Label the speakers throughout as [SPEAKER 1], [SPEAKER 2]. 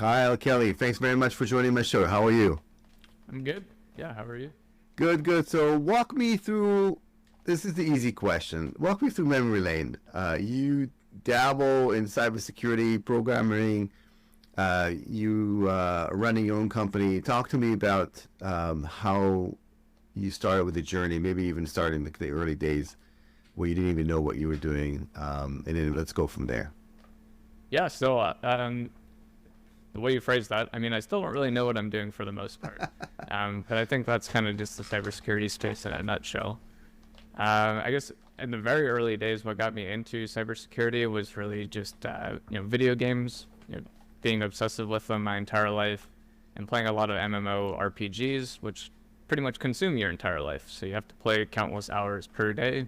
[SPEAKER 1] Kyle Kelly, thanks very much for joining my show. How are you?
[SPEAKER 2] I'm good. Yeah, how are you?
[SPEAKER 1] Good, good. So walk me through, this is the easy question. Walk me through memory lane. You dabble in cybersecurity, programming, you running your own company. Talk to me about how you started with the journey, maybe even starting the early days where you didn't even know what you were doing. And then let's go from there.
[SPEAKER 2] Yeah, so the way you phrase that, I mean, I still don't really know what I'm doing for the most part. But I think that's kind of just the cybersecurity space in a nutshell. I guess in the very early days, what got me into cybersecurity was really just, video games, being obsessive with them my entire life and playing a lot of MMORPGs, which pretty much consume your entire life. So you have to play countless hours per day.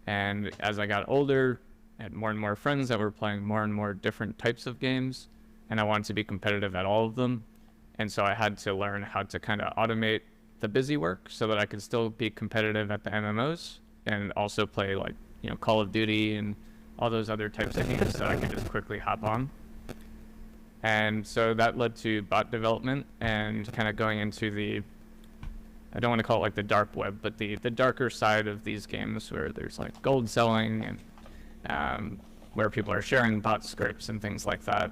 [SPEAKER 2] And as I got older, I had more and more friends that were playing more and more different types of games, and I wanted to be competitive at all of them. And so I had to learn how to kind of automate the busy work so that I could still be competitive at the MMOs and also play Call of Duty and all those other types of games that I could just quickly hop on. And so that led to bot development and kind of going into I don't want to call it like the dark web, but the darker side of these games where there's like gold selling and where people are sharing bot scripts and things like that,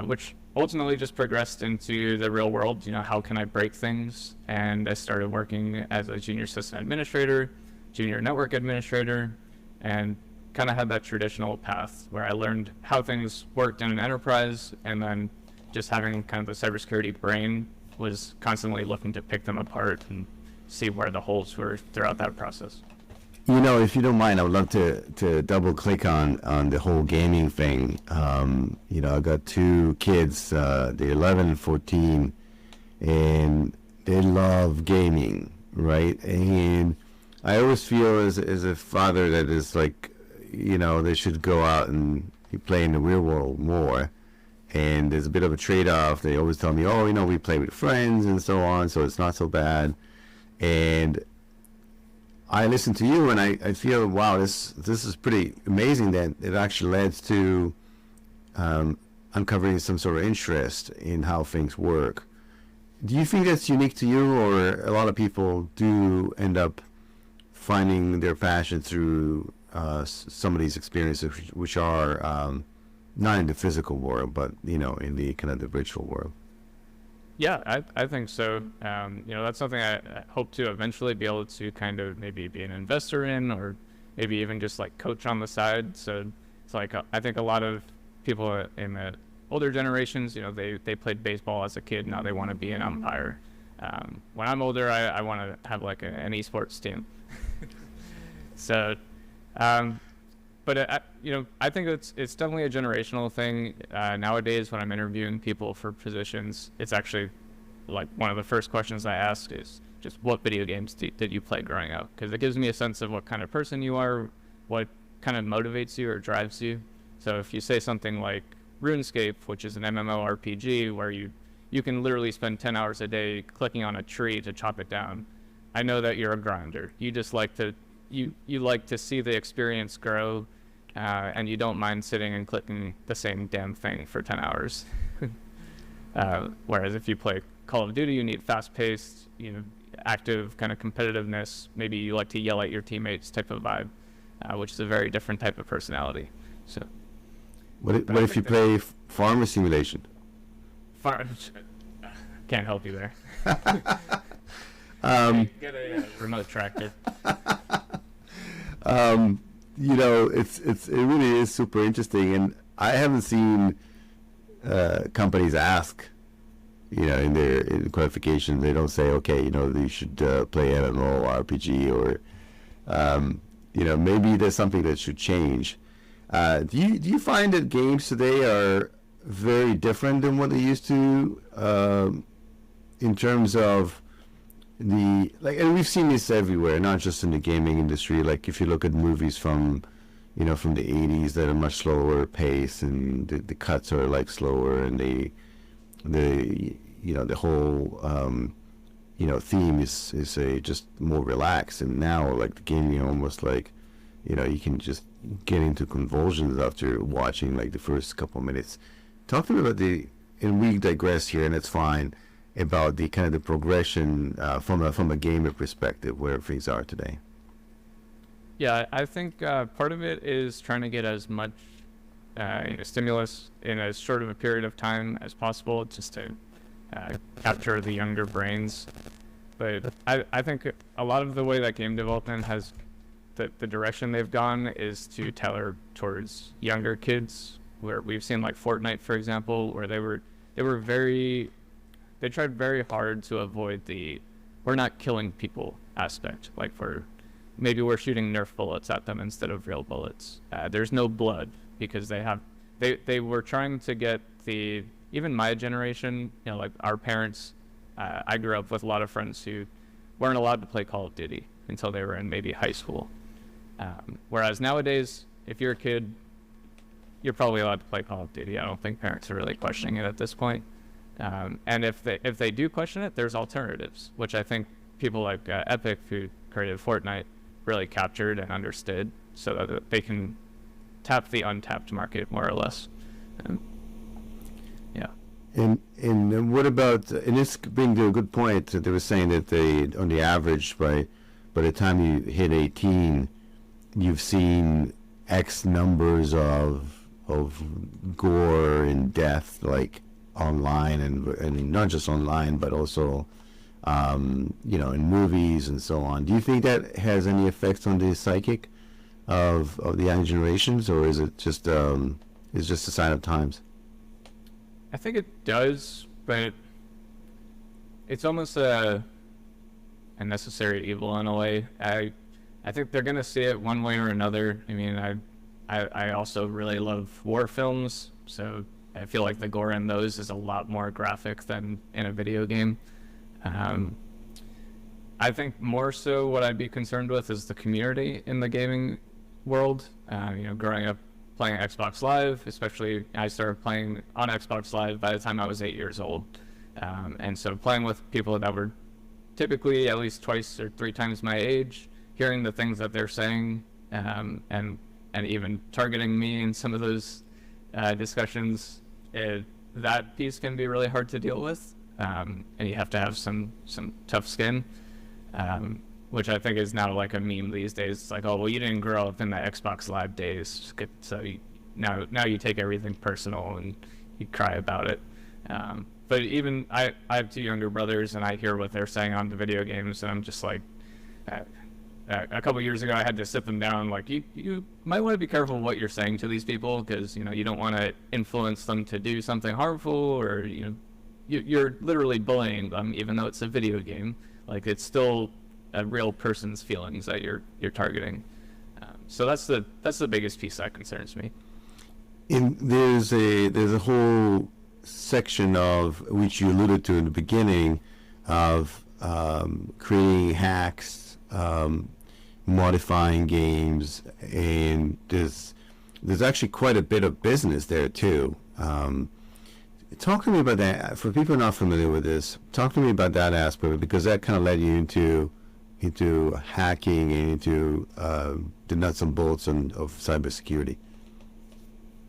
[SPEAKER 2] which ultimately just progressed into the real world. How can I break things? And I started working as a junior system administrator, junior network administrator, and kind of had that traditional path where I learned how things worked in an enterprise, and then just having kind of the cybersecurity brain was constantly looking to pick them apart and see where the holes were throughout that process.
[SPEAKER 1] If you don't mind, I would love to double click on the whole gaming thing. I got two kids, they're 11 and 14, and they love gaming, right? And I always feel as a father that is like, they should go out and play in the real world more. And there's a bit of a trade-off. They always tell me, we play with friends and so on, so it's not so bad. And I listen to you and I feel, wow, this is pretty amazing that it actually leads to uncovering some sort of interest in how things work. Do you think that's unique to you, or a lot of people do end up finding their passion through some of these experiences which are not in the physical world, but in the kind of the virtual world?
[SPEAKER 2] Yeah, I think so. That's something I hope to eventually be able to kind of maybe be an investor in, or maybe even just like coach on the side. So it's like I think a lot of people in the older generations, they played baseball as a kid. Now they want to be an umpire. When I'm older, I want to have like an esports team. So. But I think it's definitely a generational thing. Nowadays, when I'm interviewing people for positions, it's actually like one of the first questions I ask is just, what video games did you play growing up? Because it gives me a sense of what kind of person you are, what kind of motivates you or drives you. So if you say something like RuneScape, which is an MMORPG where you can literally spend 10 hours a day clicking on a tree to chop it down, I know that you're a grinder. You just like to you like to see the experience grow. And you don't mind sitting and clicking the same damn thing for 10 hours. Whereas if you play Call of Duty, you need fast-paced, active kind of competitiveness. Maybe you like to yell at your teammates type of vibe, which is a very different type of personality. So,
[SPEAKER 1] what if you play Farmer Simulation?
[SPEAKER 2] Can't help you there. Get a remote tractor.
[SPEAKER 1] It really is super interesting, and I haven't seen companies ask, in their qualifications, they don't say, okay, you should play MMORPG, or maybe there's something that should change. Do you find that games today are very different than what they used to, in terms of and we've seen this everywhere, not just in the gaming industry. Like if you look at movies from the 80s that are much slower pace, and the cuts are like slower, and the whole theme is just more relaxed. And now like the gaming almost like you can just get into convulsions after watching like the first couple of minutes. Talk to me about and we digress here, and it's fine, about the kind of the progression from a gamer perspective where things are today.
[SPEAKER 2] Yeah, I think part of it is trying to get as much stimulus in as short of a period of time as possible, just to capture the younger brains. But I think a lot of the way that game development has, the direction they've gone is to tailor towards younger kids, where we've seen like Fortnite, for example, where they tried very hard to avoid the "we're not killing people" aspect. Like maybe we're shooting Nerf bullets at them instead of real bullets. There's no blood because they were trying to get even my generation, like our parents. I grew up with a lot of friends who weren't allowed to play Call of Duty until they were in maybe high school. Whereas nowadays, if you're a kid, you're probably allowed to play Call of Duty. I don't think parents are really questioning it at this point. And if they do question it, there's alternatives, which I think people like Epic, who created Fortnite, really captured and understood, so that they can tap the untapped market more or less. Yeah.
[SPEAKER 1] And what about, and this brings to a good point, that they were saying that on the average, by the time you hit 18, you've seen X numbers of gore and death, like online, and not just online, but also in movies and so on. Do you think that has any effects on the psychic of the young generations, or is it just a sign of times?
[SPEAKER 2] I think it does, but it's almost a necessary evil in a way. I think they're gonna see it one way or another. I mean, I also really love war films, so I feel like the gore in those is a lot more graphic than in a video game. I think more so what I'd be concerned with is the community in the gaming world. Growing up playing Xbox Live, especially I started playing on Xbox Live by the time I was 8 years old. And so playing with people that were typically at least twice or three times my age, hearing the things that they're saying, and even targeting me in some of those discussions, that piece can be really hard to deal with. And you have to have some tough skin, which I think is now like a meme these days. It's like, oh, well, you didn't grow up in the Xbox Live days, so now you take everything personal and you cry about it. But even I have two younger brothers, and I hear what they're saying on the video games, and I'm just like, a couple years ago, I had to sit them down. Like, you might want to be careful what you're saying to these people, because you don't want to influence them to do something harmful, or you're literally bullying them, even though it's a video game. Like, it's still a real person's feelings that you're targeting. So that's the biggest piece that concerns me.
[SPEAKER 1] And there's a whole section of which you alluded to in the beginning of creating hacks, modifying games, and there's actually quite a bit of business there too. Talk to me about that. For people not familiar with this, talk to me about that aspect, because that kind of led you into hacking and into the nuts and bolts of cybersecurity.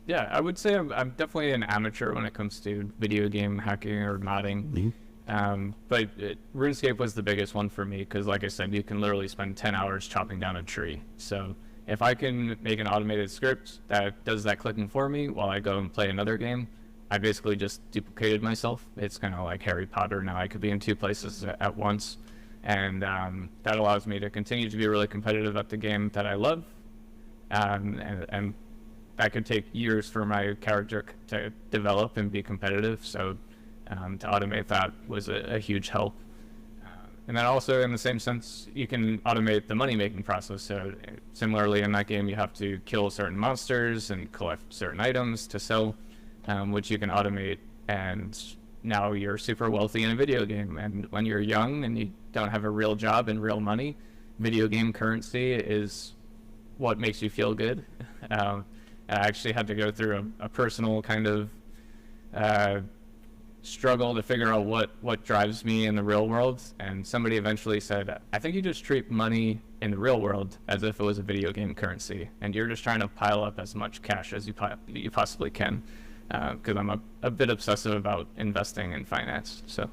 [SPEAKER 2] Yeah, I would say I'm definitely an amateur when it comes to video game hacking or modding. Mm-hmm. But RuneScape was the biggest one for me, because like I said, you can literally spend 10 hours chopping down a tree. So if I can make an automated script that does that clicking for me while I go and play another game, I basically just duplicated myself. It's kind of like Harry Potter. Now I could be in two places at once. And that allows me to continue to be really competitive at the game that I love. And that could take years for my character to develop and be competitive. So to automate that was a huge help. And then also, in the same sense, you can automate the money-making process. So similarly, in that game, you have to kill certain monsters and collect certain items to sell, which you can automate. And now you're super wealthy in a video game. And when you're young and you don't have a real job and real money, video game currency is what makes you feel good. I actually had to go through a personal kind of struggle to figure out what drives me in the real world. And somebody eventually said, I think you just treat money in the real world as if it was a video game currency, and you're just trying to pile up as much cash as you possibly can. because I'm a bit obsessive about investing in finance. So.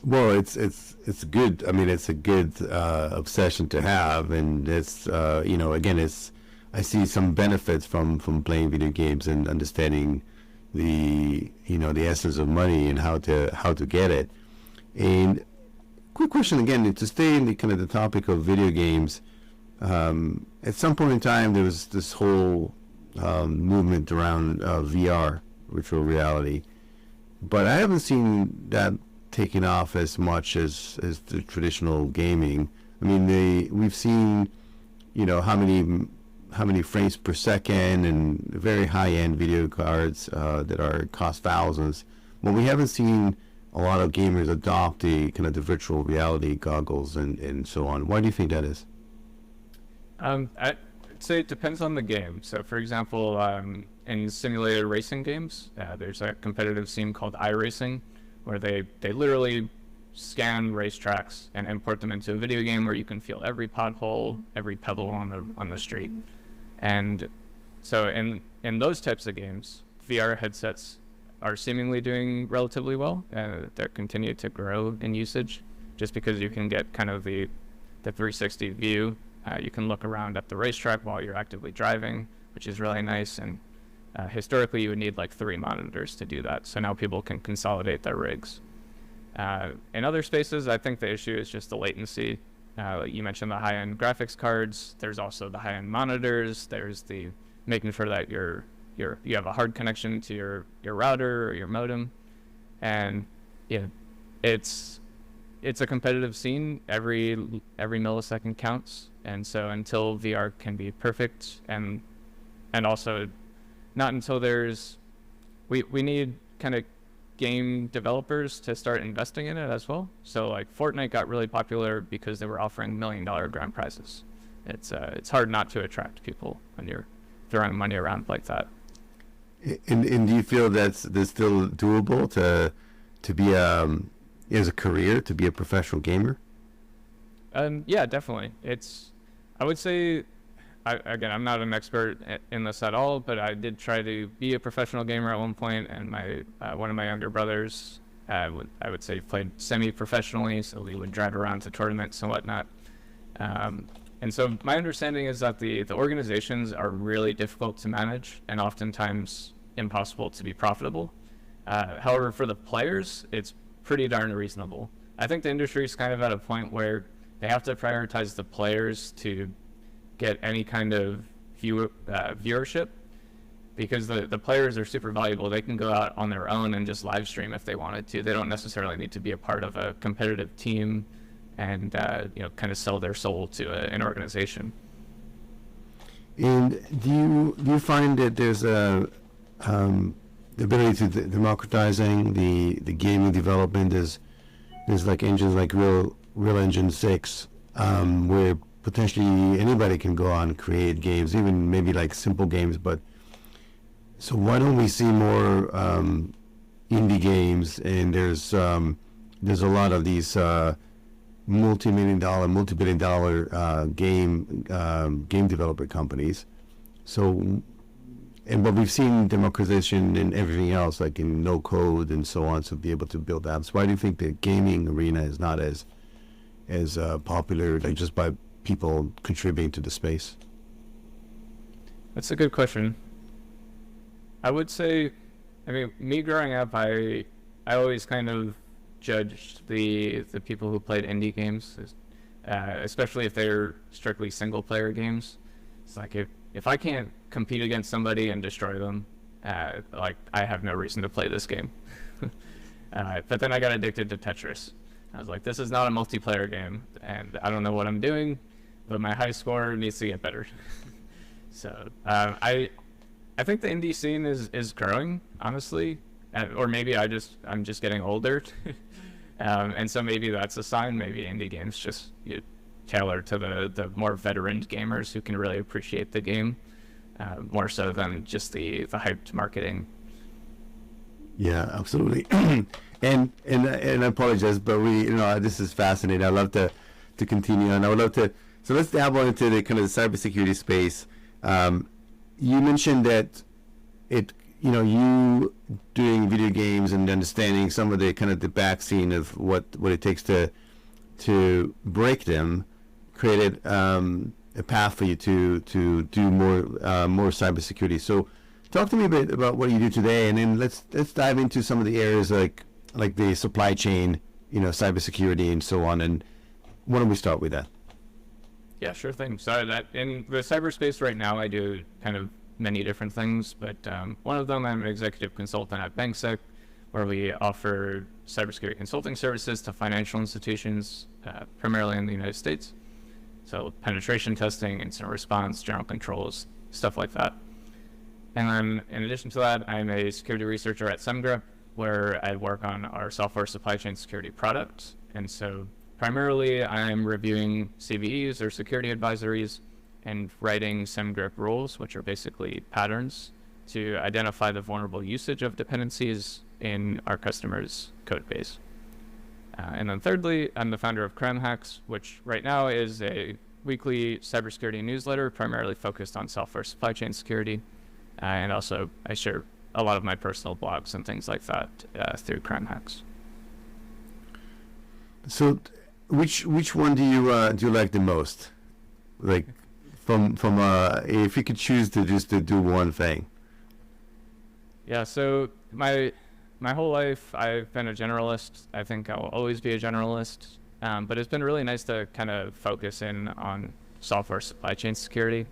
[SPEAKER 1] Well, it's good. I mean, it's a good obsession to have, and it's again, I see some benefits from playing video games and understanding the essence of money and how to get it. And quick question again, to stay in the kind of the topic of video games. At some point in time, there was this whole movement around VR, virtual reality, but I haven't seen that taken off as much as the traditional gaming. I mean, we've seen, how many frames per second and very high-end video cards that cost thousands, but we haven't seen a lot of gamers adopt the kind of the virtual reality goggles and so on. Why do you think that is?
[SPEAKER 2] I'd say it depends on the game. So, for example, in simulated racing games, there's a competitive scene called iRacing, where they literally scan racetracks and import them into a video game where you can feel every pothole, every pebble on the street. And so in those types of games, VR headsets are seemingly doing relatively well. They're continued to grow in usage just because you can get kind of the 360 view. You can look around at the racetrack while you're actively driving, which is really nice. And historically, you would need like 3 monitors to do that. So now people can consolidate their rigs. In other spaces, I think the issue is just the latency. You mentioned the high-end graphics cards. There's also the high-end monitors. There's the making sure that you have a hard connection to your router or your modem. And it's a competitive scene. Every millisecond counts. And so until VR can be perfect, and also not until we need kind of game developers to start investing in it as well. So like Fortnite got really popular because they were offering $1 million grand prizes. It's hard not to attract people when you're throwing money around like that.
[SPEAKER 1] And do you feel that's still doable to be as a career, to be a professional gamer?
[SPEAKER 2] Yeah, definitely. I would say, I'm not an expert in this at all, but I did try to be a professional gamer at one point, and one of my younger brothers, I would say, played semi-professionally, so we would drive around to tournaments and whatnot. And so my understanding is that the organizations are really difficult to manage and oftentimes impossible to be profitable. However, for the players, it's pretty darn reasonable. I think the industry is kind of at a point where they have to prioritize the players to get any kind of viewership, because the players are super valuable. They can go out on their own and just live stream if they wanted to. They don't necessarily need to be a part of a competitive team and kind of sell their soul to an organization.
[SPEAKER 1] And do you find that there's the ability to democratizing the gaming development? There's like engines like Real Engine 6, where potentially anybody can go on and create games, even maybe like simple games. But so why don't we see more indie games? And there's a lot of these multi-billion dollar game developer companies. So, but we've seen democratization in everything else, like in no code and so on, so be able to build apps. Why do you think the gaming arena is not as popular, like just by people contributing to the space?
[SPEAKER 2] That's a good question. I would say, me growing up, I always kind of judged the people who played indie games, especially if they're strictly single player games. It's like if I can't compete against somebody and destroy them, I have no reason to play this game. But then I got addicted to Tetris. I was like, this is not a multiplayer game, and I don't know what I'm doing, but my high score needs to get better. So I think the indie scene is growing, honestly, or maybe I'm just getting older, and so maybe that's a sign. Maybe indie games just tailor to the more veteran gamers who can really appreciate the game more so than just the hyped marketing.
[SPEAKER 1] Yeah, absolutely. And I apologize, but this is fascinating. I'd love to continue, and I would love to. So let's dabble into the kind of the cybersecurity space. You mentioned that you doing video games and understanding some of the kind of the back scene of what it takes to break them, created a path for you to do more cybersecurity. So, talk to me a bit about what you do today, and then let's dive into some of the areas like the supply chain, cybersecurity and so on. And why don't we start with that?
[SPEAKER 2] Yeah, sure thing. So that in the cyberspace right now, I do kind of many different things, but one of them, I'm an executive consultant at BankSec, where we offer cybersecurity consulting services to financial institutions, primarily in the United States. So penetration testing, incident response, general controls, stuff like that. And then in addition to that, I'm a security researcher at SEMGRA, where I work on our software supply chain security product. And so primarily I'm reviewing CVEs or security advisories and writing SEMGRIP rules, which are basically patterns to identify the vulnerable usage of dependencies in our customers' code base. And then thirdly, I'm the founder of Crown Hacks, which right now is a weekly cybersecurity newsletter primarily focused on software supply chain security. And also I share a lot of my personal blogs and things like that through Crown Hacks.
[SPEAKER 1] So which one do you like the most? Like from if you could choose to do one thing.
[SPEAKER 2] Yeah, so my whole life I've been a generalist. I think I'll always be a generalist. But it's been really nice to kind of focus in on software supply chain security.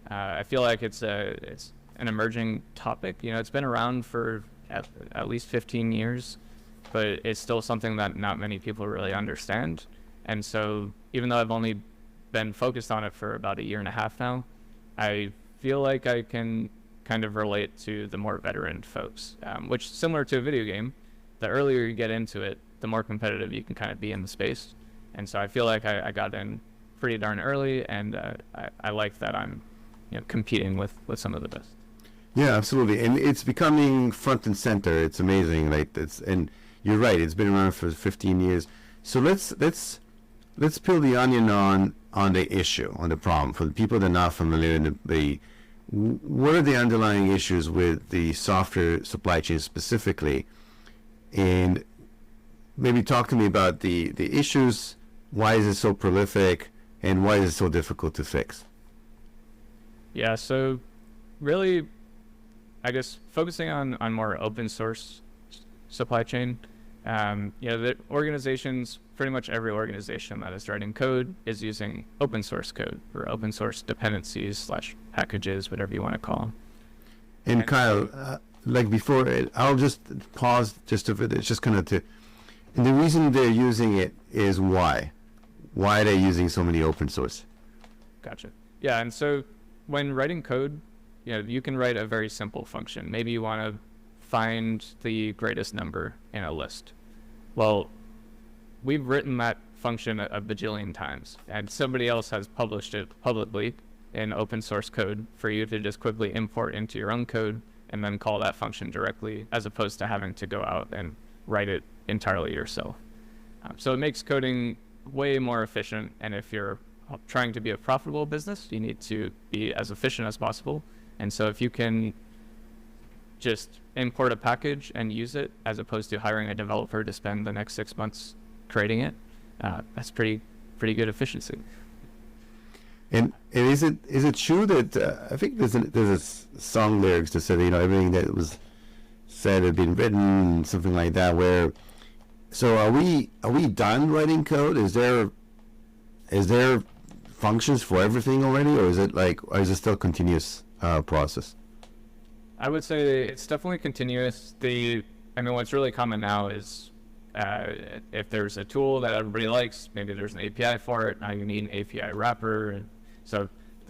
[SPEAKER 2] I feel like it's an emerging topic. It's been around for at least 15 years, but it's still something that not many people really understand. And so even though I've only been focused on it for about a year and a half now, I feel like I can kind of relate to the more veteran folks, which, similar to a video game, the earlier you get into it, the more competitive you can kind of be in the space. And so I feel like I got in pretty darn early, and I like that I'm competing with some of the best.
[SPEAKER 1] Yeah, absolutely, and it's becoming front and center. It's amazing, right? And you're right. It's been around for 15 years. So let's peel the onion on the issue, on the problem, for the people that are not familiar. What are the underlying issues with the software supply chain specifically, and maybe talk to me about the issues. Why is it so prolific, and why is it so difficult to fix?
[SPEAKER 2] Yeah, so really, I guess focusing on more open source supply chain. The organizations, pretty much every organization that is writing code is using open source code or open source dependencies / packages, whatever you want to call them.
[SPEAKER 1] And Kyle, I'll just pause just a bit. It's just kind of and the reason they're using it is why? Why are they using so many open source?
[SPEAKER 2] Gotcha. Yeah, and so when writing code, you can write a very simple function. Maybe you want to find the greatest number in a list. Well, we've written that function a bajillion times, and somebody else has published it publicly in open source code for you to just quickly import into your own code and then call that function directly, as opposed to having to go out and write it entirely yourself. So it makes coding way more efficient, and if you're trying to be a profitable business, you need to be as efficient as possible. And so if you can just import a package and use it, as opposed to hiring a developer to spend the next 6 months creating it, that's pretty good efficiency.
[SPEAKER 1] And is it true that I think there's a song lyrics that said everything that was said had been written, something like that. So are we done writing code? Is there functions for everything already, or is it still continuous process?
[SPEAKER 2] I would say it's definitely continuous. What's really common now is if there's a tool that everybody likes, maybe there's an API for it. Now you need an API wrapper, and so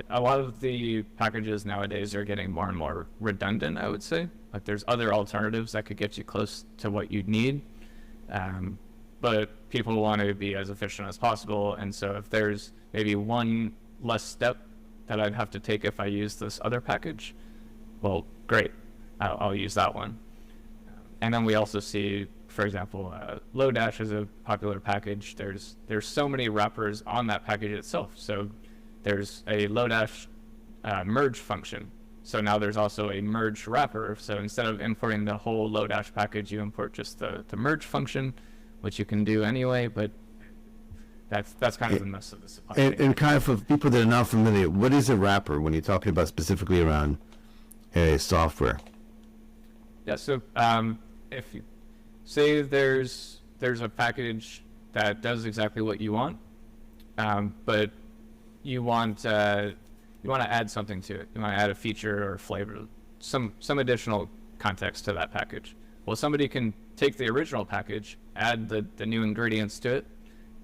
[SPEAKER 2] a lot of the packages nowadays are getting more and more redundant, I would say. Like, there's other alternatives that could get you close to what you'd need, but people want to be as efficient as possible. And so if there's maybe one less step that I'd have to take if I use this other package, well, great, I'll use that one. And then we also see, for example, Lodash is a popular package. There's so many wrappers on that package itself. So there's a Lodash merge function So now there's also a merge wrapper. So instead of importing the whole Lodash package, you import just the merge function, which you can do anyway, but that's kind of the mess of the supply chain.
[SPEAKER 1] And kind of for people that are not familiar, what is a wrapper when you're talking about specifically around software?
[SPEAKER 2] Yeah, so if you say there's a package that does exactly what you want, but you want to add something to it. You want to add a feature or flavor, some additional context to that package. Well, somebody can take the original package, add the new ingredients to it,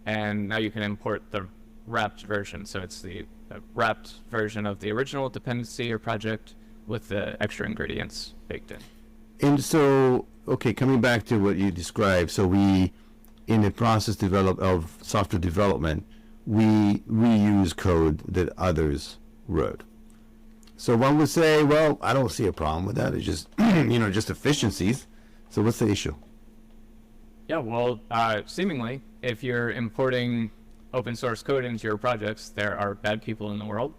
[SPEAKER 2] and now you can import the wrapped version. So it's the wrapped version of the original dependency or project with the extra ingredients baked in.
[SPEAKER 1] And so, okay, coming back to what you described, so we, in the process of software development, we reuse code that others wrote. So one would say, well, I don't see a problem with that. It's just, just efficiencies. So what's the issue?
[SPEAKER 2] Yeah, well, seemingly, if you're importing open source code into your projects, there are bad people in the world.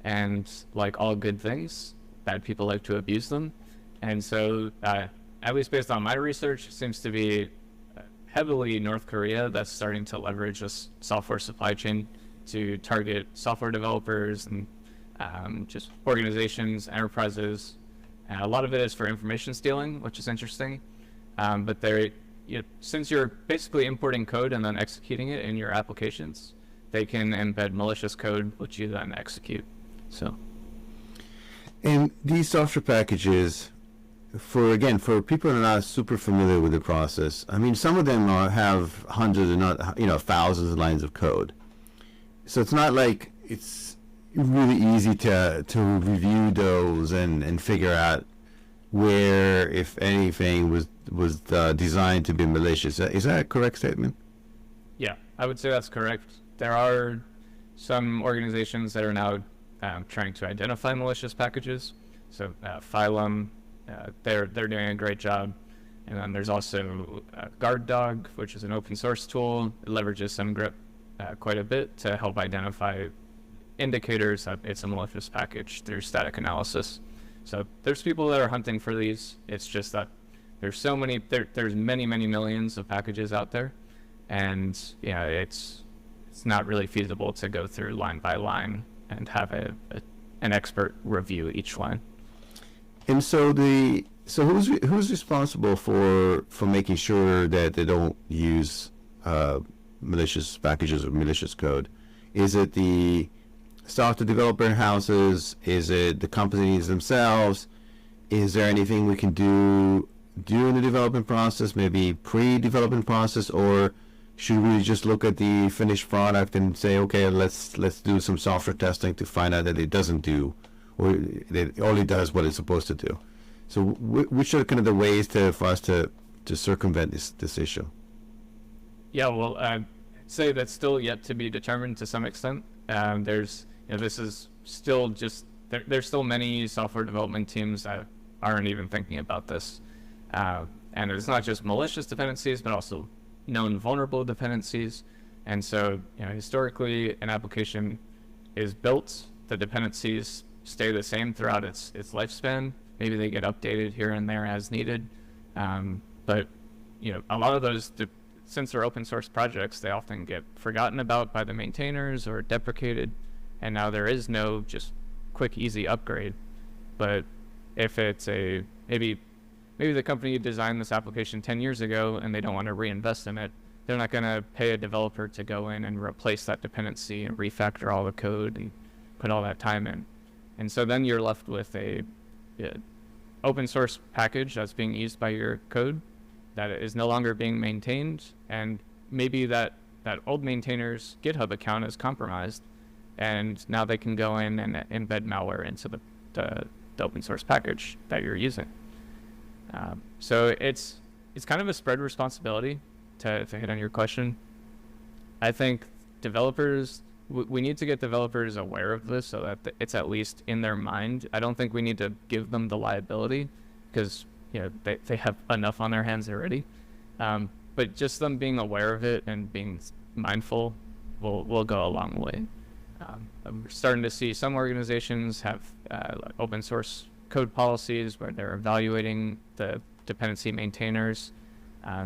[SPEAKER 2] And like all good things, bad people like to abuse them. And so, at least based on my research, it seems to be heavily North Korea that's starting to leverage this software supply chain to target software developers and just organizations, enterprises. A lot of it is for information stealing, which is interesting. But since you're basically importing code and then executing it in your applications, they can embed malicious code, which you then execute. So,
[SPEAKER 1] and these software packages, for people who are not super familiar with the process, I mean, some of them have hundreds and not, thousands of lines of code. So it's not like it's really easy to review those and figure out where, if anything, was designed to be malicious. Is that a correct statement?
[SPEAKER 2] Yeah, I would say that's correct. There are some organizations that are now trying to identify malicious packages. So Phylum, they're doing a great job. And then there's also GuardDog, which is an open source tool. It leverages SymGrip quite a bit to help identify indicators that it's a malicious package through static analysis. So there's people that are hunting for these. It's just that there's so many, there's many millions of packages out there, and it's not really feasible to go through line by line and have an expert review each line.
[SPEAKER 1] And so who's responsible for making sure that they don't use malicious packages or malicious code? Is it the software developer houses? Is it the companies themselves? Is there anything we can do during the development process, maybe pre-development process, or should we just look at the finished product and say, okay, let's do some software testing to find out that it doesn't do, or it only does what it's supposed to do? So which are kind of the ways for us to circumvent this issue?
[SPEAKER 2] Yeah, well, I'd say that's still yet to be determined to some extent. This is still just, there's still many software development teams that aren't even thinking about this. And it's not just malicious dependencies, but also known vulnerable dependencies. And so, historically, an application is built, the dependencies stay the same throughout its lifespan. Maybe they get updated here and there as needed. But a lot of those, since they're open source projects, they often get forgotten about by the maintainers or deprecated. And now there is no just quick, easy upgrade. But if it's maybe the company designed this application 10 years ago and they don't want to reinvest in it, they're not going to pay a developer to go in and replace that dependency and refactor all the code and put all that time in. And so then you're left with a open source package that's being used by your code that is no longer being maintained, and maybe that old maintainer's GitHub account is compromised, and now they can go in and embed malware into the open source package that you're using. So it's kind of a spread responsibility to hit on your question. I think developers, we need to get developers aware of this so that it's at least in their mind. I don't think we need to give them the liability because they have enough on their hands already. But just them being aware of it and being mindful will go a long way. We're starting to see some organizations have like open source code policies where they're evaluating the dependency maintainers,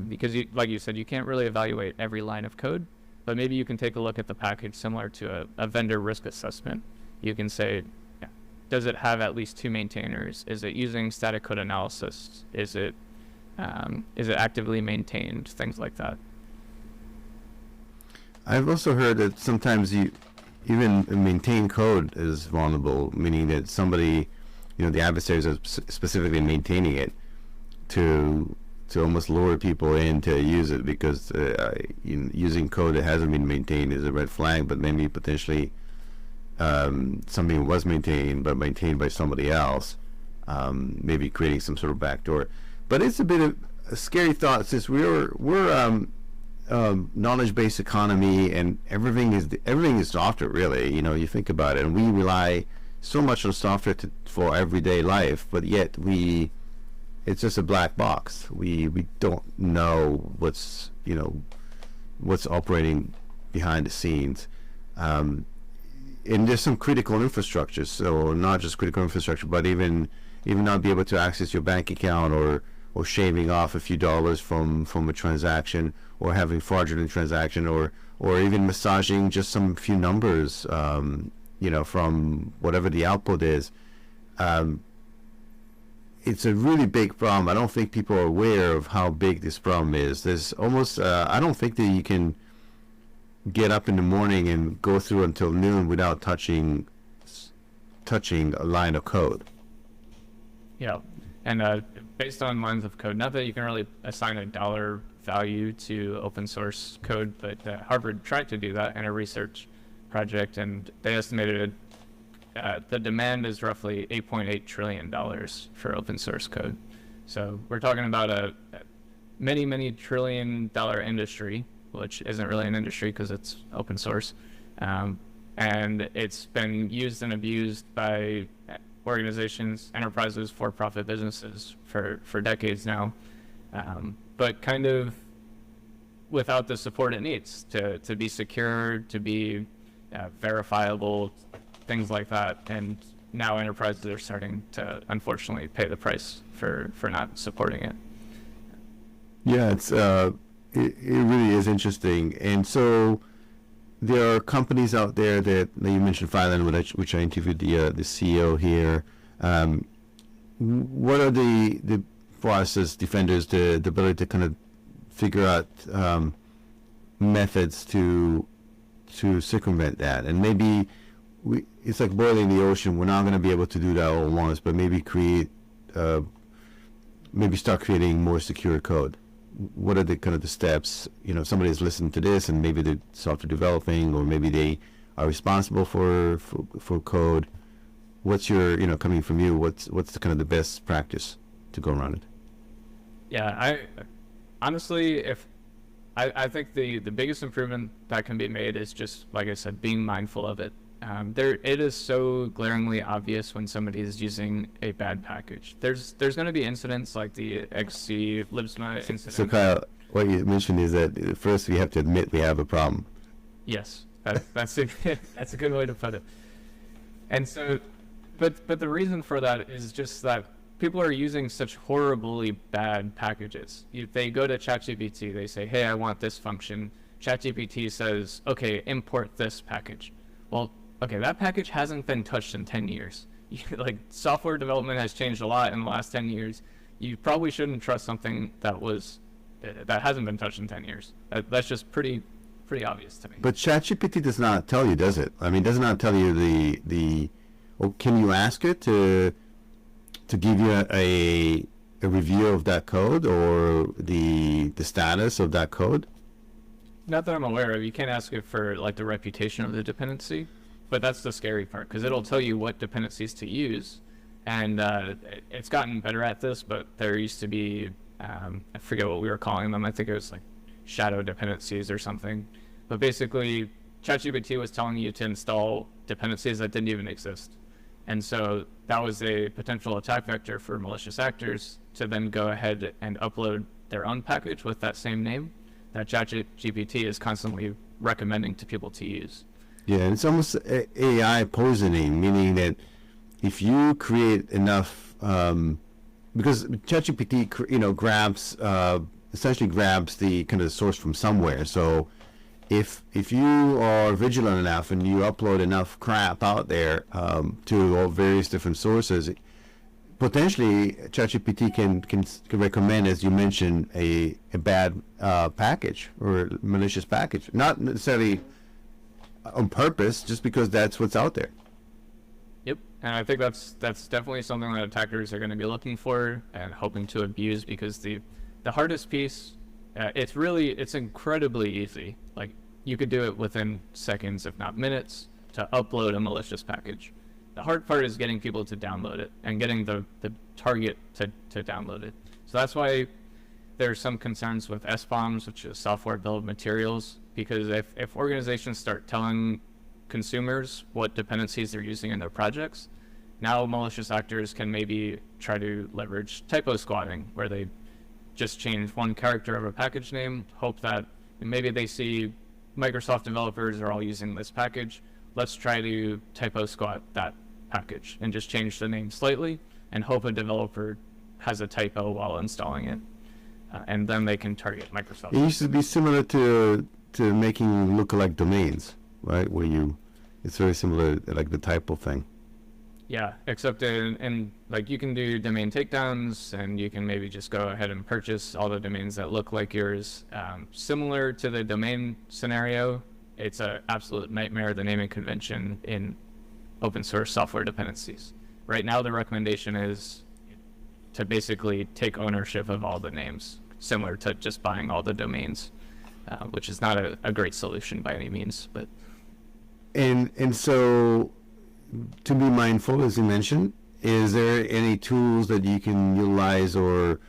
[SPEAKER 2] because like you said, you can't really evaluate every line of code, but maybe you can take a look at the package similar to a vendor risk assessment. You can say, yeah, does it have at least 2 maintainers? Is it using static code analysis? Is it actively maintained? Things like that.
[SPEAKER 1] I've also heard that sometimes even maintained code is vulnerable, meaning that somebody, the adversaries are specifically maintaining it to almost lure people in to use it, because using code that hasn't been maintained is a red flag, but maybe potentially something was maintained but maintained by somebody else, maybe creating some sort of backdoor. But it's a bit of a scary thought, since we're knowledge-based economy, and everything is software, really. You think about it, and we rely so much on software for everyday life, but yet it's just a black box. We don't know what's operating behind the scenes, and there's some critical infrastructure. So not just critical infrastructure, but even not be able to access your bank account, or shaving off a few dollars from a transaction, or having fraudulent transaction, or even massaging just some few numbers, from whatever the output is. It's a really big problem. I don't think people are aware of how big this problem is. There's almost, I don't think that you can get up in the morning and go through until noon without touching a line of code.
[SPEAKER 2] Yeah, and based on lines of code, not that you can really assign a dollar value to open source code, but Harvard tried to do that in a research project, and they estimated the demand is roughly $8.8 trillion for open source code. So we're talking about a many trillion-dollar industry, which isn't really an industry because it's open source, and it's been used and abused by organizations, enterprises, for-profit businesses for decades now, but kind of without the support it needs to be secure, to be verifiable, things like that. And now enterprises are starting to, unfortunately, pay the price for not supporting it.
[SPEAKER 1] Yeah, it really is interesting. And so there are companies out there that you mentioned, Fireland, which I interviewed the CEO here. What are for us as defenders, the ability to kind of figure out methods to circumvent that? And maybe it's like boiling the ocean. We're not going to be able to do that all at once, but maybe start creating more secure code. What are the kind of the steps? Somebody's listening to this, and maybe they're software developing, or maybe they are responsible for code. What's your, coming from you, what's the kind of the best practice to go around it?
[SPEAKER 2] Yeah, I honestly, I think the biggest improvement that can be made is just, like I said, being mindful of it. It is so glaringly obvious when somebody is using a bad package. There's going to be incidents like the XC libsma incident.
[SPEAKER 1] So Kyle, what you mentioned is that first we have to admit we have a problem.
[SPEAKER 2] Yes, that's a good way to put it. And so, but the reason for that is just that people are using such horribly bad packages. They go to ChatGPT, they say, hey, I want this function. ChatGPT says, okay, import this package. Well, okay, that package hasn't been touched in 10 years. Like, software development has changed a lot in the last 10 years. You probably shouldn't trust something that hasn't been touched in 10 years. That's just pretty obvious to me.
[SPEAKER 1] But ChatGPT does not tell you, does it? I mean, does not tell you or can you ask it to give you a review of that code, or the status of that code?
[SPEAKER 2] Not that I'm aware of. You can't ask it for like the reputation of the dependency, but that's the scary part, because it'll tell you what dependencies to use, and it's gotten better at this. But there used to be, I forget what we were calling them. I think it was like shadow dependencies or something. But basically, ChatGPT was telling you to install dependencies that didn't even exist. And so that was a potential attack vector for malicious actors to then go ahead and upload their own package with that same name that ChatGPT is constantly recommending to people to use.
[SPEAKER 1] Yeah, and it's almost AI poisoning, meaning that if you create enough, because ChatGPT, grabs, essentially grabs the kind of source from somewhere. So if you are vigilant enough and you upload enough crap out there to all various different sources, potentially ChatGPT can recommend, as you mentioned, a bad package or malicious package, not necessarily on purpose, just because that's what's out there.
[SPEAKER 2] Yep, and I think that's definitely something that attackers are going to be looking for and hoping to abuse, because the hardest piece, it's incredibly easy. Like, you could do it within seconds, if not minutes, to upload a malicious package. The hard part is getting people to download it and getting the target to download it. So that's why there's some concerns with SBOMs, which is software bill of materials, because if organizations start telling consumers what dependencies they're using in their projects, now malicious actors can maybe try to leverage typo squatting, where they just change one character of a package name, hope that maybe they see Microsoft developers are all using this package. Let's try to typo squat that package and just change the name slightly and hope a developer has a typo while installing it. And then they can target Microsoft.
[SPEAKER 1] It used to be similar to making lookalike domains, right? It's very similar, like the typo thing.
[SPEAKER 2] Yeah, except in like, you can do domain takedowns, and you can maybe just go ahead and purchase all the domains that look like yours. Similar to the domain scenario, it's an absolute nightmare, the naming convention in open source software dependencies. Right now, the recommendation is to basically take ownership of all the names, similar to just buying all the domains, which is not a great solution by any means. But
[SPEAKER 1] And so, to be mindful, as you mentioned, is there any tools that you can utilize, or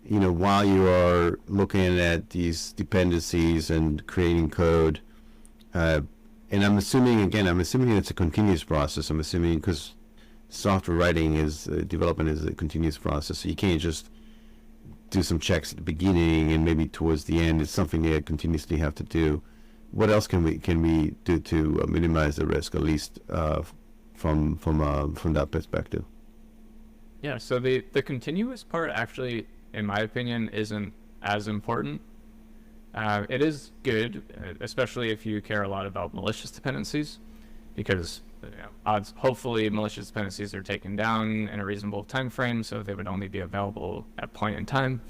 [SPEAKER 1] while you are looking at these dependencies and creating code? And I'm assuming it's a continuous process. I'm assuming, because software writing development is a continuous process, so you can't just do some checks at the beginning and maybe towards the end. It's something you continuously have to do. What else can we do to minimize the risk, at least from that perspective?
[SPEAKER 2] yeah, so the continuous part actually, in my opinion, isn't as important. It is good, especially if you care a lot about malicious dependencies, because hopefully malicious dependencies are taken down in a reasonable time frame, so they would only be available at a point in time.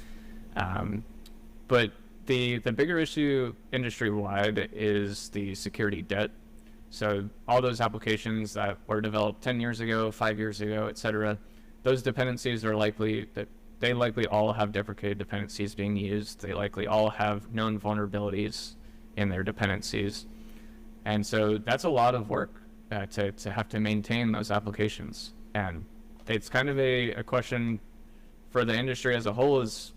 [SPEAKER 2] But the bigger issue industry-wide is the security debt. So all those applications that were developed 10 years ago, 5 years ago, etc., those dependencies are they likely all have deprecated dependencies being used. They likely all have known vulnerabilities in their dependencies. And so that's a lot of work to have to maintain those applications. And it's kind of a question for the industry as a whole: is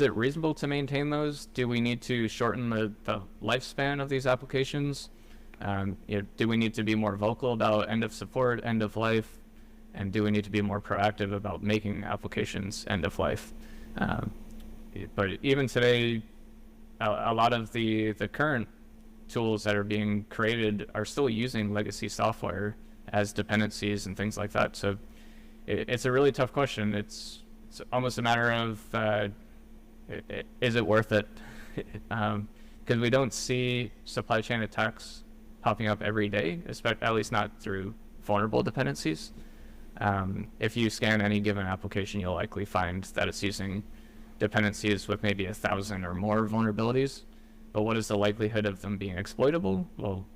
[SPEAKER 2] it reasonable to maintain those? Do we need to shorten the lifespan of these applications? Do we need to be more vocal about end of support, end of life? And do we need to be more proactive about making applications end of life? But even today, a lot of the current tools that are being created are still using legacy software as dependencies and things like that. So it's a really tough question. It's almost a matter of is it worth it? Because we don't see supply chain attacks popping up every day, at least not through vulnerable dependencies. If you scan any given application, you'll likely find that it's using dependencies with maybe 1,000 or more vulnerabilities. But what is the likelihood of them being exploitable? Well,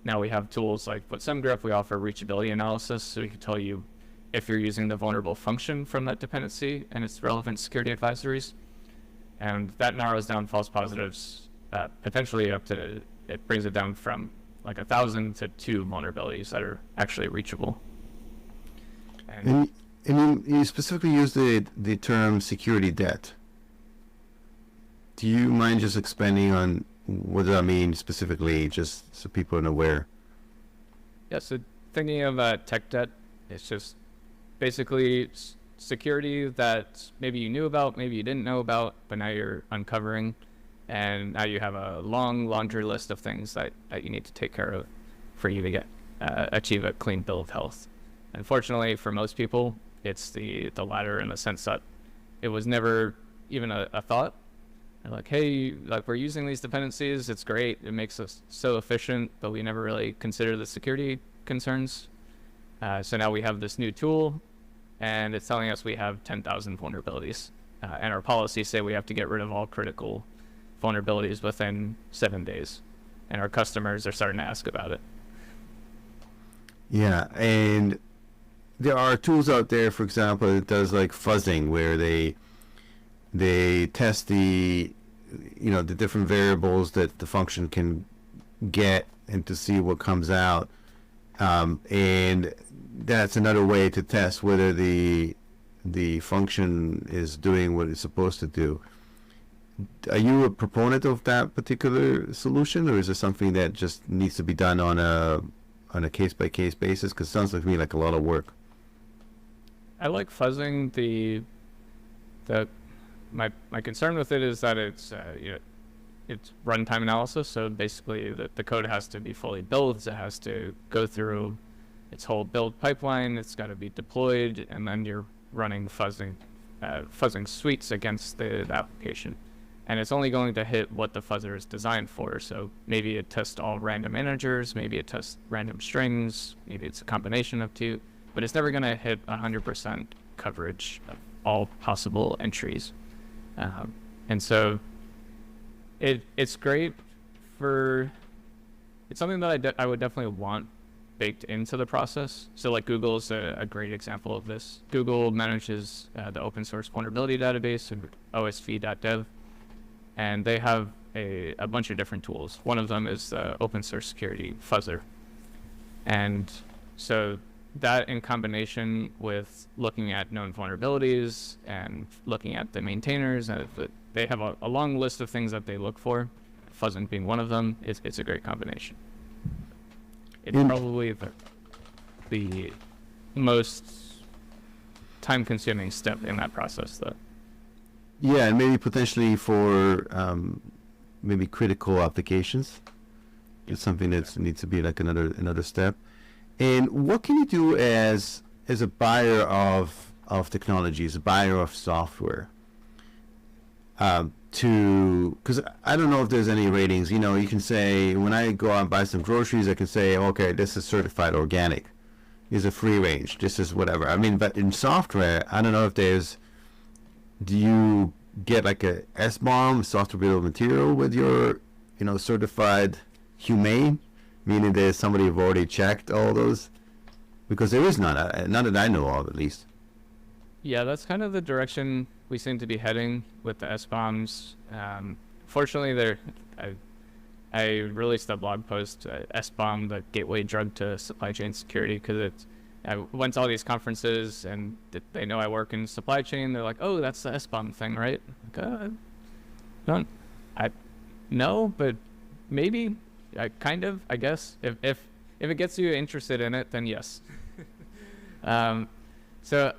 [SPEAKER 2] now we have tools like with SemGraph. We offer reachability analysis, so we can tell you if you're using the vulnerable function from that dependency and its relevant security advisories. And that narrows down false positives potentially it brings it down from like 1,000 to 2 vulnerabilities that are actually reachable.
[SPEAKER 1] And you specifically use the term security debt. Do you mind just expanding on what does that mean specifically, just so people are aware?
[SPEAKER 2] Yeah, so thinking of tech debt, it's just basically security that maybe you knew about, maybe you didn't know about, but now you're uncovering, and now you have a long laundry list of things that you need to take care of. for you to get achieve a clean bill of health. Unfortunately, for most people, it's the latter, in the sense that it was never even a thought. They're like, hey, like, we're using these dependencies, it's great, it makes us so efficient, but we never really consider the security concerns. So now we have this new tool, and it's telling us we have 10,000 vulnerabilities. And our policies say we have to get rid of all critical vulnerabilities within 7 days. And our customers are starting to ask about it.
[SPEAKER 1] Yeah, and there are tools out there, for example, that does like fuzzing, where they test the different variables that the function can get, and to see what comes out. And that's another way to test whether the function is doing what it's supposed to do. Are you a proponent of that particular solution, or is it something that just needs to be done on a case-by-case basis? Because it sounds like to me like a lot of work.
[SPEAKER 2] I like fuzzing. My concern with it is that it's runtime analysis. So basically, the code has to be fully built. It has to go through its whole build pipeline. It's got to be deployed, and then you're running fuzzing suites against the application. And it's only going to hit what the fuzzer is designed for. So maybe it tests all random integers, maybe it tests random strings, maybe it's a combination of two, but it's never going to hit 100% coverage of all possible entries. And so it's great for, it's something that I would definitely want baked into the process. So like Google is a great example of this. Google manages the open source vulnerability database and osv.dev, and they have a bunch of different tools. One of them is the open source security fuzzer. And so that, in combination with looking at known vulnerabilities and looking at the maintainers, and they have a long list of things that they look for, fuzzing being one of them, it's a great combination. It's probably the most time-consuming step in that process, though.
[SPEAKER 1] Yeah, and maybe potentially for maybe critical applications. It's something that needs to be like another step. And what can you do as a buyer of technologies, a buyer of software, because I don't know if there's any ratings. You know, you can say, when I go out and buy some groceries, I can say, okay, this is certified organic. This is a free range. This is whatever. I mean, but in software, I don't know if do you get like a SBOM, software bill of material, with your, certified humane, meaning there's somebody who've already checked all those? Because there is none that I know of, at least.
[SPEAKER 2] Yeah, that's kind of the direction we seem to be heading with the SBOMs. Fortunately, I released a blog post, SBOM, the gateway drug to supply chain security, because I went to all these conferences, and they know I work in supply chain. They're like, oh, that's the SBOM thing, right? Like, no, but maybe, kind of, I guess. If it gets you interested in it, then yes. So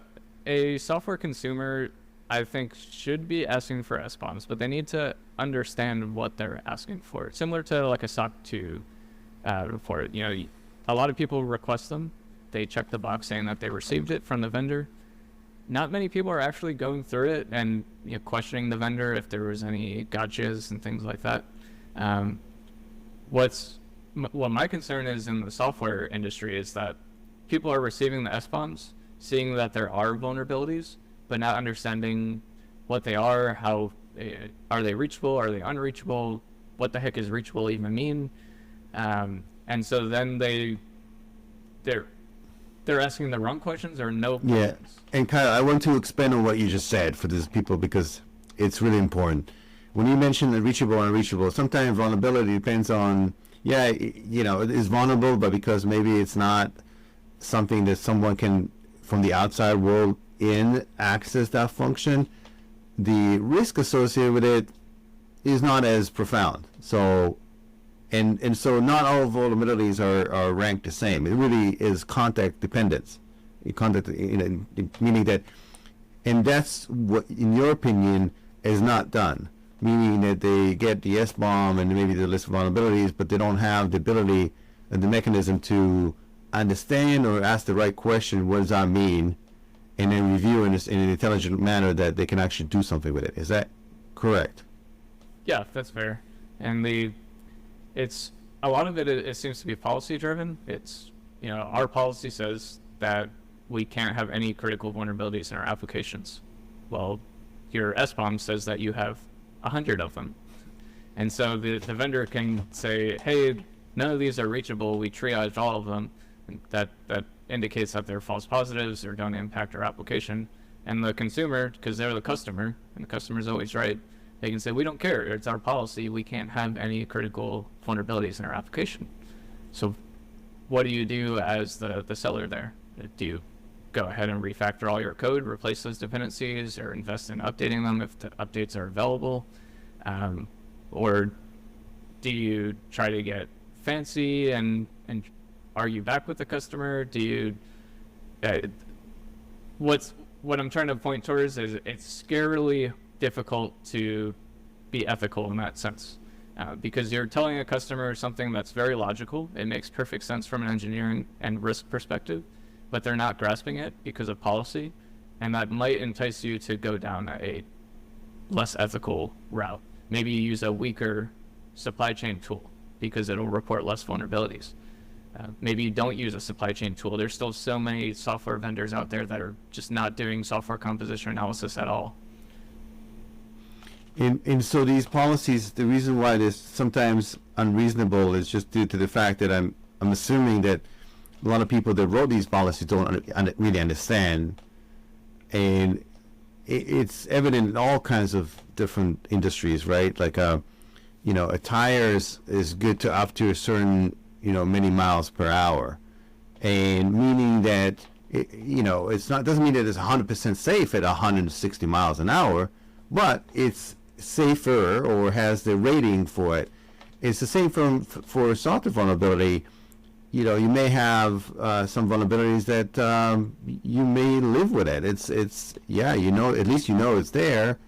[SPEAKER 2] a software consumer, I think, should be asking for SBOMs, but they need to understand what they're asking for. Similar to like a SOC 2 report. A lot of people request them. They check the box saying that they received it from the vendor. Not many people are actually going through it and questioning the vendor if there was any gotchas and things like that. What my concern is in the software industry is that people are receiving the SBOMs, seeing that there are vulnerabilities, but not understanding what they are, how are they reachable, are they unreachable, what the heck is reachable even mean, and so then they're asking the wrong questions or no questions.
[SPEAKER 1] Yeah, and Kyle, I want to expand on what you just said for these people, because it's really important. When you mention the reachable and unreachable, sometimes vulnerability depends on, it is vulnerable, but because maybe it's not something that someone can, from the outside world access that function, the risk associated with it is not as profound. So, and so not all vulnerabilities are ranked the same. It really is context dependence. Meaning that, and that's what, in your opinion, is not done. Meaning that they get the SBOM and maybe the list of vulnerabilities, but they don't have the ability, the mechanism to understand or ask the right question, what does that mean, and then review in an intelligent manner that they can actually do something with it. Is that correct?
[SPEAKER 2] Yeah, that's fair. And it's a lot of it seems to be policy driven. It's, our policy says that we can't have any critical vulnerabilities in our applications. Well, your SBOM says that you have 100 of them. And so the vendor can say, hey, none of these are reachable. We triaged all of them. And that indicates that they're false positives or don't impact our application. And the consumer, because they're the customer, and the customer's always right, they can say, we don't care. It's our policy. We can't have any critical vulnerabilities in our application. So what do you do as the seller there? Do you go ahead and refactor all your code, replace those dependencies, or invest in updating them if the updates are available? Or do you try to get fancy and argue back with the customer? Do you what I'm trying to point towards is it's scarily difficult to be ethical in that sense, because you're telling a customer something that's very logical. It makes perfect sense from an engineering and risk perspective, but they're not grasping it because of policy, and that might entice you to go down a less ethical route. Maybe you use a weaker supply chain tool because it'll report less vulnerabilities. Maybe you don't use a supply chain tool. There's still so many software vendors out there that are just not doing software composition analysis at all.
[SPEAKER 1] And so these policies, the reason why they're sometimes unreasonable is just due to the fact that I'm assuming that a lot of people that wrote these policies don't really understand, and it's evident in all kinds of different industries, right? Like a tire is good to up to a certain many miles per hour, and meaning that it's not, doesn't mean that it's 100% safe at 160 miles an hour, but it's safer or has the rating for it. It's the same for software vulnerability. You may have some vulnerabilities that you may live with it. It's at least it's there,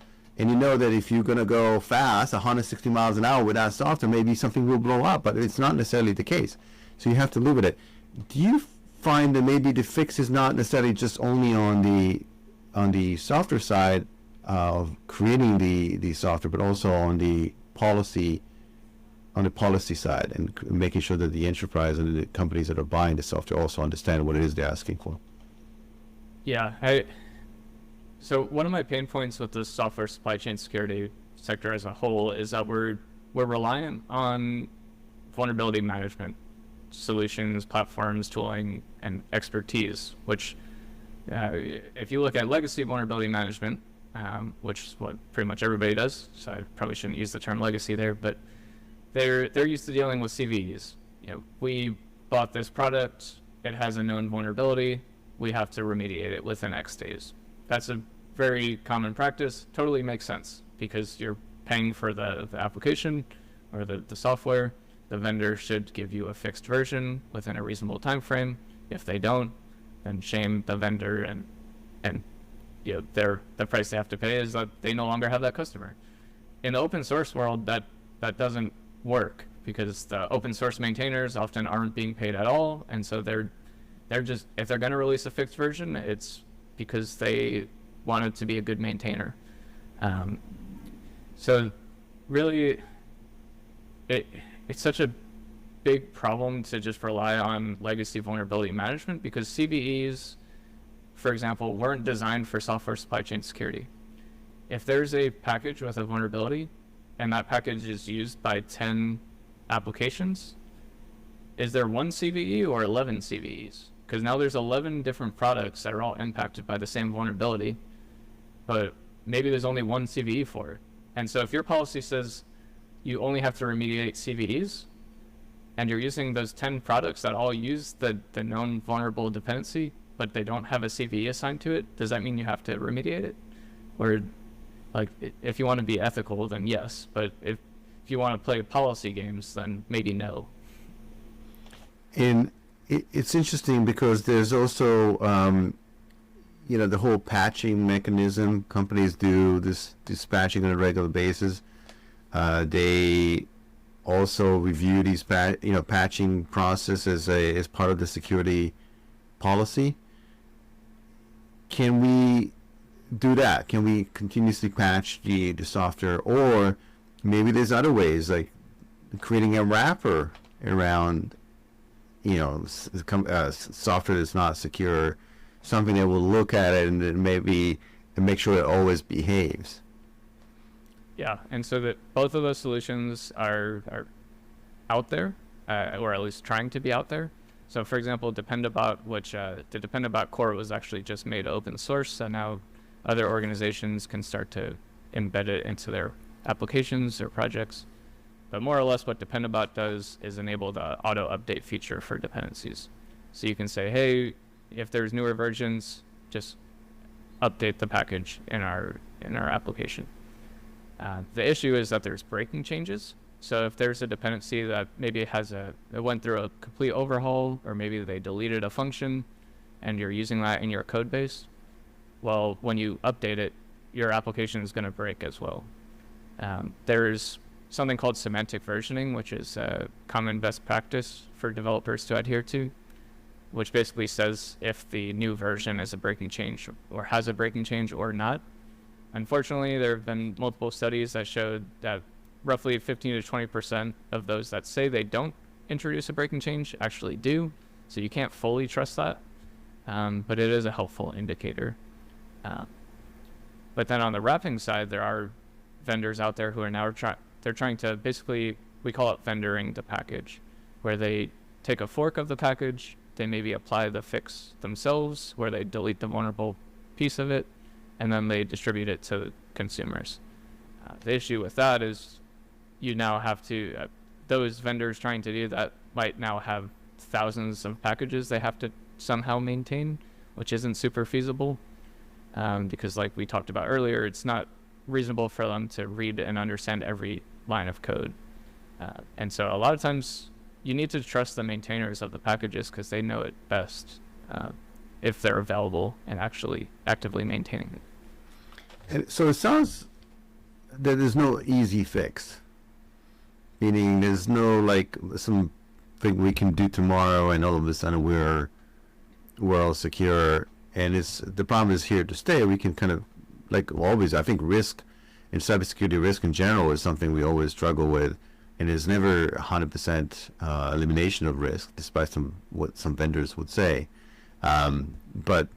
[SPEAKER 1] and that if you're going to go fast 160 miles an hour without software, maybe something will blow up, but it's not necessarily the case. So you have to live with it. Do you find that maybe the fix is not necessarily just only on the software side of creating the software, but also on the policy side, and making sure that the enterprise and the companies that are buying the software also understand what it is they're asking for?
[SPEAKER 2] Yeah, so one of my pain points with the software supply chain security sector as a whole is that we're reliant on vulnerability management solutions, platforms, tooling, and expertise, which if you look at legacy vulnerability management, which is what pretty much everybody does, so I probably shouldn't use the term legacy there, but they're used to dealing with CVEs. We bought this product, it has a known vulnerability, we have to remediate it within X days. That's a very common practice. Totally makes sense because you're paying for the application or the software. The vendor should give you a fixed version within a reasonable time frame. If they don't, then shame the vendor, and the price they have to pay is that they no longer have that customer. In the open source world, that doesn't work because the open source maintainers often aren't being paid at all, and so they're just, if they're going to release a fixed version, it's because they wanted to be a good maintainer. So really, it's such a big problem to just rely on legacy vulnerability management, because CVEs, for example, weren't designed for software supply chain security. If there's a package with a vulnerability and that package is used by 10 applications, is there one CVE or 11 CVEs? Because now there's 11 different products that are all impacted by the same vulnerability, but maybe there's only one CVE for it. And so if your policy says you only have to remediate CVEs, and you're using those 10 products that all use the known vulnerable dependency, but they don't have a CVE assigned to it, does that mean you have to remediate it? Or, like, if you want to be ethical, then yes, but if you want to play policy games, then maybe no.
[SPEAKER 1] And it's interesting because there's also, the whole patching mechanism. Companies do this patching on a regular basis. They also review these patching process as part of the security policy? Can we do that? Can we continuously patch the software, or maybe there's other ways like creating a wrapper around software that's not secure, something that will look at it and then maybe and make sure it always behaves.
[SPEAKER 2] Yeah, and so that both of those solutions are out there, or at least trying to be out there. So for example, Dependabot, which the Dependabot core was actually just made open source, and now other organizations can start to embed it into their applications or projects. But more or less what Dependabot does is enable the auto update feature for dependencies. So you can say, hey, if there's newer versions, just update the package in our application. The issue is that there's breaking changes. So if there's a dependency that maybe it went through a complete overhaul, or maybe they deleted a function and you're using that in your code base, well, when you update it, your application is going to break as well. There's something called semantic versioning, which is a common best practice for developers to adhere to, which basically says if the new version is a breaking change or has a breaking change or not. Unfortunately, there have been multiple studies that showed that roughly 15 to 20% of those that say they don't introduce a breaking change actually do. So you can't fully trust that, but it is a helpful indicator. But then on the wrapping side, there are vendors out there who are now trying to basically, we call it vendoring the package, where they take a fork of the package, they maybe apply the fix themselves, where they delete the vulnerable piece of it, and then they distribute it to consumers. The issue with that is you now have to, those vendors trying to do that might now have thousands of packages they have to somehow maintain, which isn't super feasible, because like we talked about earlier, it's not reasonable for them to read and understand every line of code. And so a lot of times you need to trust the maintainers of the packages because they know it best, if they're available and actually actively maintaining it.
[SPEAKER 1] And so it sounds that there's no easy fix, meaning there's no like something we can do tomorrow and all of a sudden we're all secure, and the problem is here to stay. We can kind of, like always, I think risk and cybersecurity risk in general is something we always struggle with, and there's never 100% elimination of risk, despite what some vendors would say. But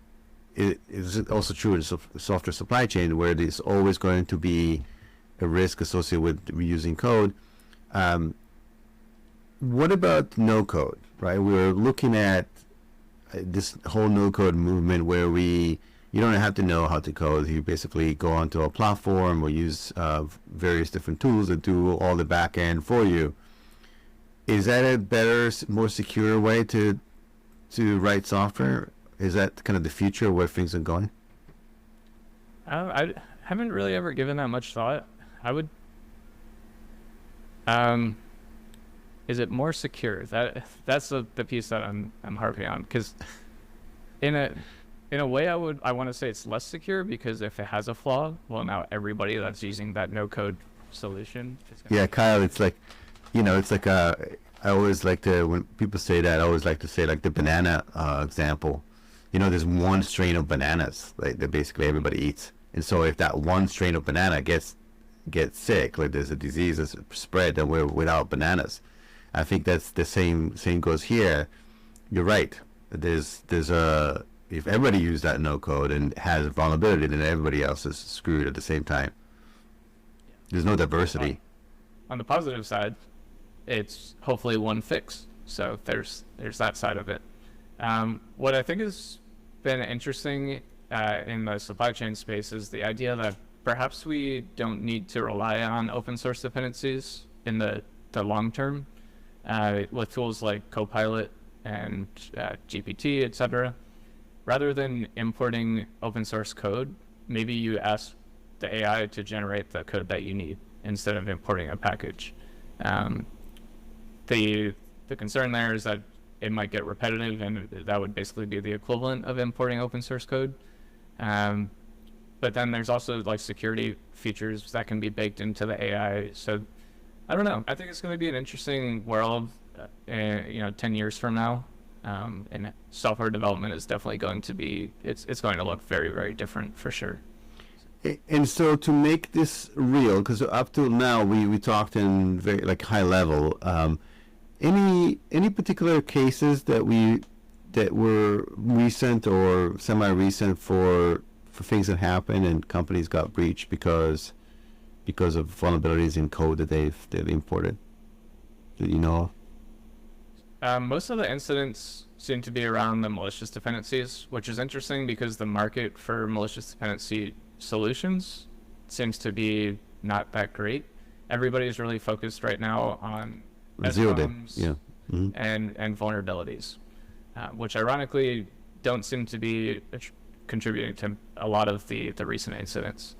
[SPEAKER 1] it is also true in software supply chain, where there's always going to be a risk associated with reusing code. What about no code, right? We're looking at this whole no code movement where you don't have to know how to code. You basically go onto a platform or use various different tools that do all the back end for you. Is that a better, more secure way to write software? Is that kind of the future of where things are going?
[SPEAKER 2] I haven't really ever given that much thought. I would. Is it more secure? That's the piece that I'm harping on, because in a way I want to say it's less secure, because if it has a flaw, well, now everybody that's using that no code solution is gonna
[SPEAKER 1] Kyle, it's like, it's like I always like to, when people say that, I always like to say like the banana example. There's one strain of bananas that basically everybody eats, and so if that one strain of banana gets sick, like there's a disease that's spread, then we're without bananas. I think that's the same goes here. You're right. There's if everybody uses that no code and has vulnerability, then everybody else is screwed at the same time. There's no diversity.
[SPEAKER 2] On the positive side, it's hopefully one fix. So there's that side of it. What I think has been interesting in the supply chain space is the idea that perhaps we don't need to rely on open source dependencies in the long term, with tools like Copilot and GPT, etc. Rather than importing open source code, maybe you ask the AI to generate the code that you need instead of importing a package. The concern there is that it might get repetitive, and that would basically be the equivalent of importing open source code. But then there's also like security features that can be baked into the AI. So I don't know. I think it's going to be an interesting world, 10 years from now. And software development is definitely going to be, it's going to look very, very different for sure.
[SPEAKER 1] And so to make this real, because up till now we talked in very like high level, any particular cases that were recent or semi-recent for things that happened and companies got breached because of vulnerabilities in code that they've imported that you know of?
[SPEAKER 2] Most of the incidents seem to be around the malicious dependencies, which is interesting because the market for malicious dependency solutions seems to be not that great. Everybody's really focused right now on
[SPEAKER 1] zero day,
[SPEAKER 2] SBOMs
[SPEAKER 1] yeah,
[SPEAKER 2] and vulnerabilities, which ironically don't seem to be contributing to a lot of the recent incidents.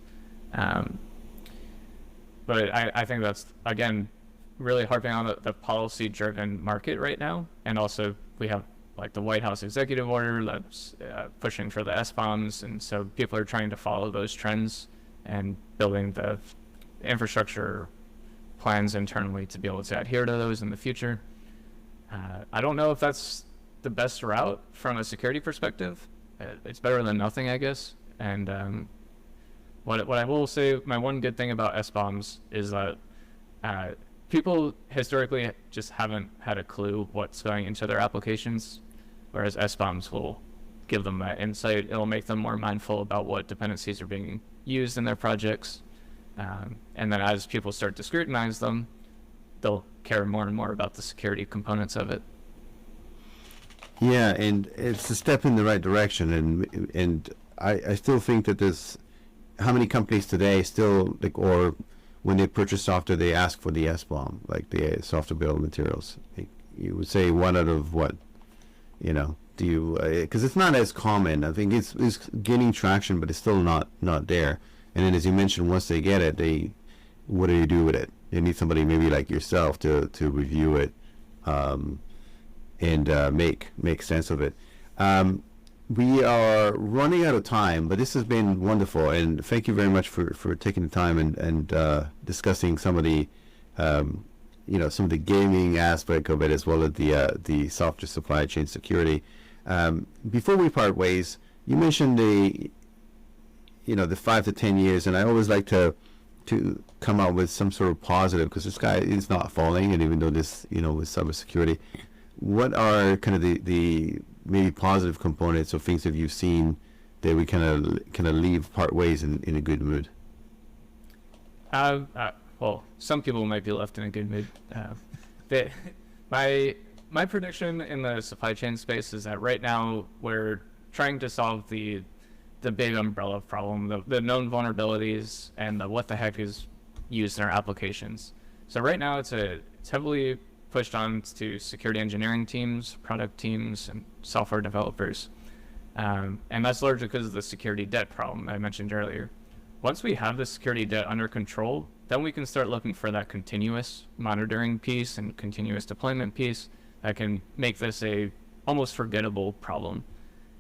[SPEAKER 2] But I think that's, again, really harping on the policy-driven market right now. And also we have like the White House executive order that's pushing for the SBOMs. And so people are trying to follow those trends and building the infrastructure plans internally to be able to adhere to those in the future. I don't know if that's the best route from a security perspective. It's better than nothing, I guess. And what I will say, my one good thing about SBOMs is that people historically just haven't had a clue what's going into their applications, whereas SBOMs will give them that insight. It'll make them more mindful about what dependencies are being used in their projects. And then as people start to scrutinize them, they'll care more and more about the security components of it.
[SPEAKER 1] Yeah, and it's a step in the right direction, and I still think that there's how many companies today still like, or when they purchase software they ask for the SBOM, like the software bill of materials. Like, you would say one out of what, do you, because it's not as common. I think it's gaining traction, but it's still not there. And then as you mentioned, once they get it, what do you do with it? They need somebody maybe like yourself to review it and make sense of it. We are running out of time, but this has been wonderful, and thank you very much for taking the time and discussing some of the some of the gaming aspect of it, as well as the software supply chain security. Before we part ways, you mentioned the 5 to 10 years, and I always like to come out with some sort of positive, because the sky is not falling, and even though this with cybersecurity, what are kind of the maybe positive components or things that you've seen that we kind of leave part ways in a good mood?
[SPEAKER 2] Well, some people might be left in a good mood. My prediction in the supply chain space is that right now we're trying to solve the big umbrella problem, the known vulnerabilities, and the what the heck is used in our applications. So right now it's heavily pushed on to security engineering teams, product teams, and software developers. And that's largely because of the security debt problem I mentioned earlier. Once we have the security debt under control, then we can start looking for that continuous monitoring piece and continuous deployment piece that can make this a almost forgettable problem.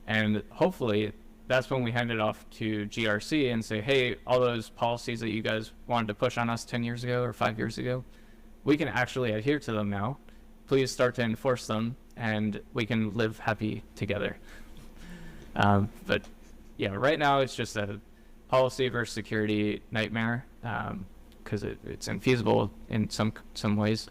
[SPEAKER 2] And hopefully that's when we hand it off to GRC and say, hey, all those policies that you guys wanted to push on us 10 years ago or 5 years ago, we can actually adhere to them now. Please start to enforce them, and we can live happy together. But yeah, right now it's just a policy versus security nightmare, because it's infeasible in some ways.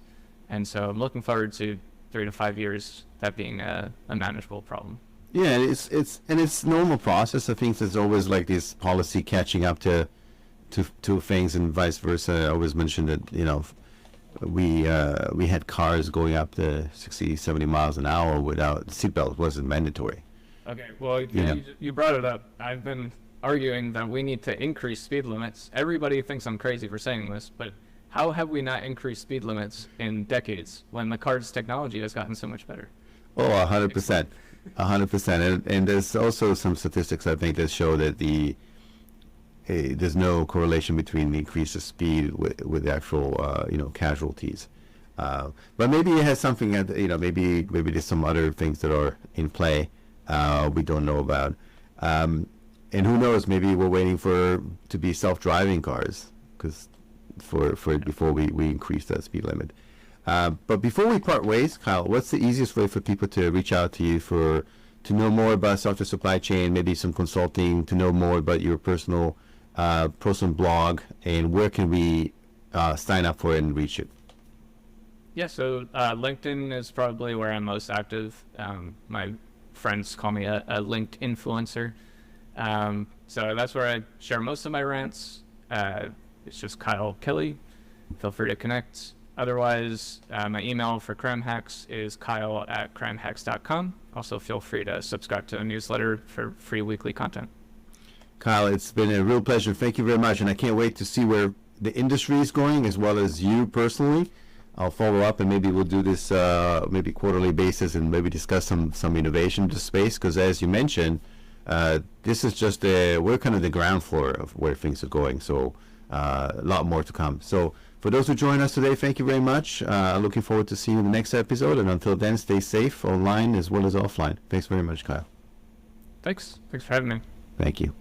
[SPEAKER 2] And so I'm looking forward to 3 to 5 years that being a manageable problem.
[SPEAKER 1] Yeah, it's normal process. I think there's always like this policy catching up to things, and vice versa. I always mentioned that we had cars going up to 60, 70 miles an hour without seatbelt wasn't mandatory.
[SPEAKER 2] Okay, well, you brought it up. I've been arguing that we need to increase speed limits. Everybody thinks I'm crazy for saying this, but how have we not increased speed limits in decades when the car's technology has gotten so much better?
[SPEAKER 1] Oh, 100%. 100%. And there's also some statistics, I think, that show that there's no correlation between the increase of speed with the actual casualties. But maybe it has something that maybe there's some other things that are in play we don't know about. And who knows, maybe we're waiting to be self-driving cars, because for it before we increase that speed limit. But before we part ways, Kyle, what's the easiest way for people to reach out to you to know more about software supply chain, maybe some consulting, to know more about your personal blog, and where can we sign up for it and reach it?
[SPEAKER 2] Yeah, so LinkedIn is probably where I'm most active. My friends call me a linked influencer. So that's where I share most of my rants. It's just Kyle Kelly. Feel free to connect. Otherwise, my email for Crime Hacks is kyle@crimehacks.com. Also, feel free to subscribe to a newsletter for free weekly content.
[SPEAKER 1] Kyle, it's been a real pleasure. Thank you very much. And I can't wait to see where the industry is going, as well as you personally. I'll follow up, and maybe we'll do this maybe quarterly basis, and maybe discuss some innovation in the space. Because as you mentioned, this is just we're kind of the ground floor of where things are going. So a lot more to come. So for those who joined us today, thank you very much. Looking forward to seeing you in the next episode. And until then, stay safe online as well as offline. Thanks very much, Kyle.
[SPEAKER 2] Thanks for having me.
[SPEAKER 1] Thank you.